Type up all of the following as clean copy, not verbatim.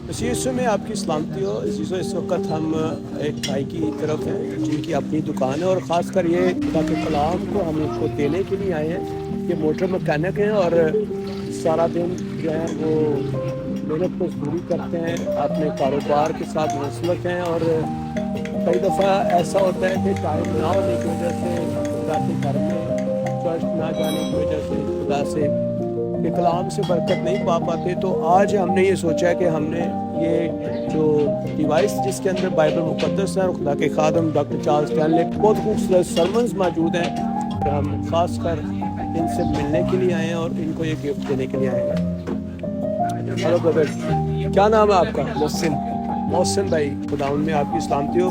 عزیزوں میں آپ کی سلامتی ہو. عزیزوں اس وقت ہم ایک بھائی کی طرف ہیں جن کی اپنی دکان ہے اور خاص کر یہ خدا کے کلام کو ہم اس کو دینے کے لیے آئے ہیں. یہ موٹر مکینک ہیں اور سارا دن جو ہے وہ محنت مزدوری کرتے ہیں, اپنے کاروبار کے ساتھ منسلک ہیں اور کئی دفعہ ایسا ہوتا ہے کہ ٹائم نہ ہونے کی وجہ سے خدا کے گھر میں چرچ نہ جانے کی وجہ سے خدا سے کہ کلام سے برکت نہیں پا پاتے. تو آج ہم نے یہ سوچا کہ ہم نے یہ جو ڈیوائس جس کے اندر بائبل مقدس ہے اور خدا کے خادم ڈاکٹر چارلس اسٹینلے بہت خوبصورت سرمنز موجود ہیں, ہم خاص کر ان سے ملنے کے لیے آئے ہیں اور ان کو یہ گفٹ دینے کے لیے آئے ہیں. ہلو برادر, کیا نام ہے آپ کا؟ محسن بھائی, خداوند میں آپ کی سلامتی ہو.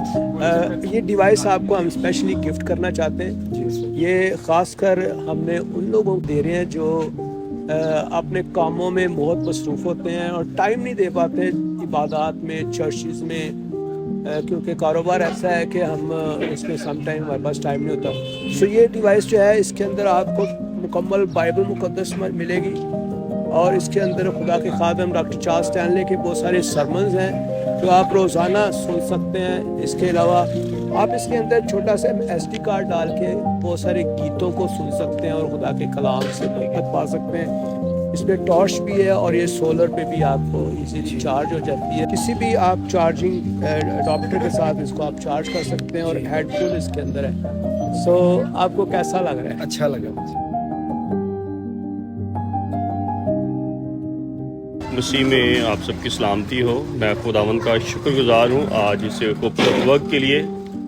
یہ ڈیوائس آپ کو ہم اسپیشلی گفٹ کرنا چاہتے ہیں. یہ خاص کر ہم نے ان لوگوں کو دے رہے ہیں جو اپنے کاموں میں بہت مصروف ہوتے ہیں اور ٹائم نہیں دے پاتے عبادات میں, چرچز میں, کیونکہ کاروبار ایسا ہے کہ ہم اس میں سم ٹائم ہمارے پاس ٹائم نہیں ہوتا. سو یہ ڈیوائس جو ہے اس کے اندر آپ کو مکمل بائبل مقدس ملے گی اور اس کے اندر خدا کے خادم ڈاکٹر چارلس اسٹینلے کے بہت سارے سرمنز ہیں جو آپ روزانہ سن سکتے ہیں. اس کے علاوہ آپ اس کے اندر چھوٹا سا ایس ڈی کارڈ ڈال کے بہت سارے گیتوں کو سن سکتے ہیں اور خدا کے کلام سے برکت پا سکتے ہیں. اس میں ٹارچ بھی ہے اور یہ سولر پہ بھی آپ کو ایزیلی چارج ہو جاتی ہے. کسی بھی آپ چارجنگ اڈاپٹر کے ساتھ اس کو آپ چارج کر سکتے ہیں اور ہیڈ فون اس کے اندر ہے. سو آپ کو کیسا لگ رہا ہے؟ اچھا لگا مجھے. مسیح میں آپ سب کی سلامتی ہو. میں خداوند کا شکر گزار ہوں آج اس خوبصورت وقت کے لیے,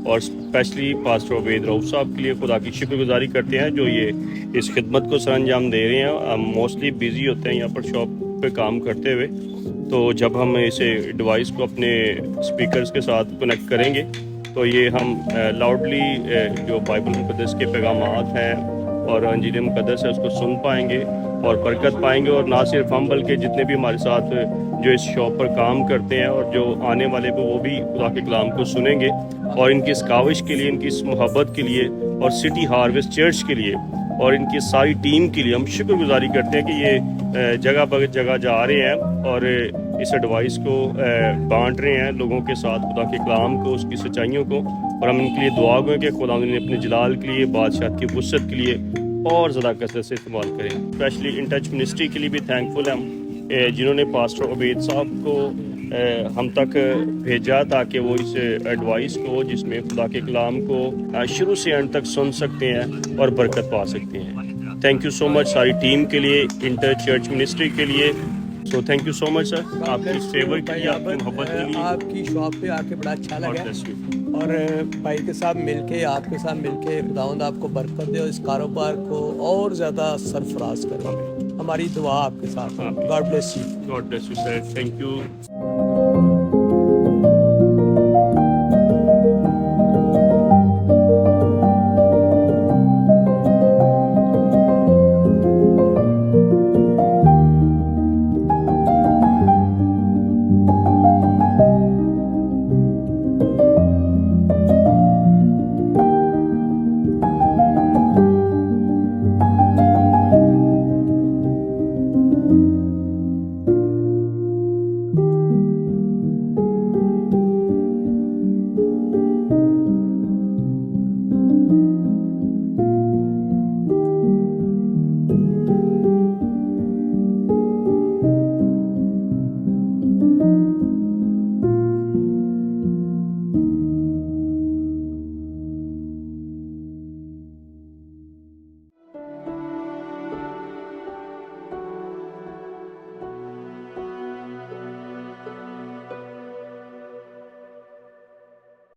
اور اسپیشلی پاسٹر عبید رؤف صاحب کے لیے خدا کی شکر گزاری کرتے ہیں جو یہ اس خدمت کو سر انجام دے رہے ہیں. ہم موسٹلی بیزی ہوتے ہیں یہاں پر شاپ پہ کام کرتے ہوئے, تو جب ہم اسے ڈیوائس کو اپنے اسپیکرز کے ساتھ کنیکٹ کریں گے تو یہ ہم لاؤڈلی جو بائبل مقدس کے پیغامات ہیں اور انجیل مقدس ہے اس کو سن پائیں گے اور برکت پائیں گے. اور نہ صرف ہم بلکہ جتنے بھی ہمارے ساتھ جو اس شاپ پر کام کرتے ہیں اور جو آنے والے پہ وہ بھی خدا کے کلام کو سنیں گے. اور ان کی اس کاوش کے لیے, ان کی اس محبت کے لیے اور سٹی ہارویسٹ چرچ کے لیے اور ان کی ساری ٹیم کے لیے ہم شکر گزاری کرتے ہیں کہ یہ جگہ بہ جگہ جا رہے ہیں اور اس ایڈوائس کو بانٹ رہے ہیں لوگوں کے ساتھ, خدا کے کلام کو, اس کی سچائیوں کو. اور ہم ان کے لیے دعا گوئیں کہ خدا نے اپنے جلال کے لیے, بادشاہت کی وسعت کے لیے اور زیادہ کثرت سے استعمال کریں. اسپیشلی ان ٹچ منسٹری کے لیے بھی تھینکفل ہیں ہم, جنہوں نے پاسٹر عبید صاحب کو ہم تک بھیجا تاکہ وہ اس ایڈوائس کو, جس میں خدا کے کلام کو شروع سے اینڈ تک سن سکتے ہیں اور برکت پا سکتے ہیں. تھینک یو سو مچ ساری ٹیم کے لیے, انٹر چرچ منسٹری کے لیے. سو تھینک یو سو مچ سر, آپ کی فیور کے لیے, آپ کی محبت کے لیے. آپ کی شاپ پہ آ کے بڑا اچھا لگا اور بھائی کے ساتھ مل کے, آپ کے ساتھ مل کے خداوند آپ کو برکت دے اور اس کاروبار کو اور زیادہ سرفراز کرے. ہماری دعا آپ کے ساتھ. God bless you. God bless you sir, thank you.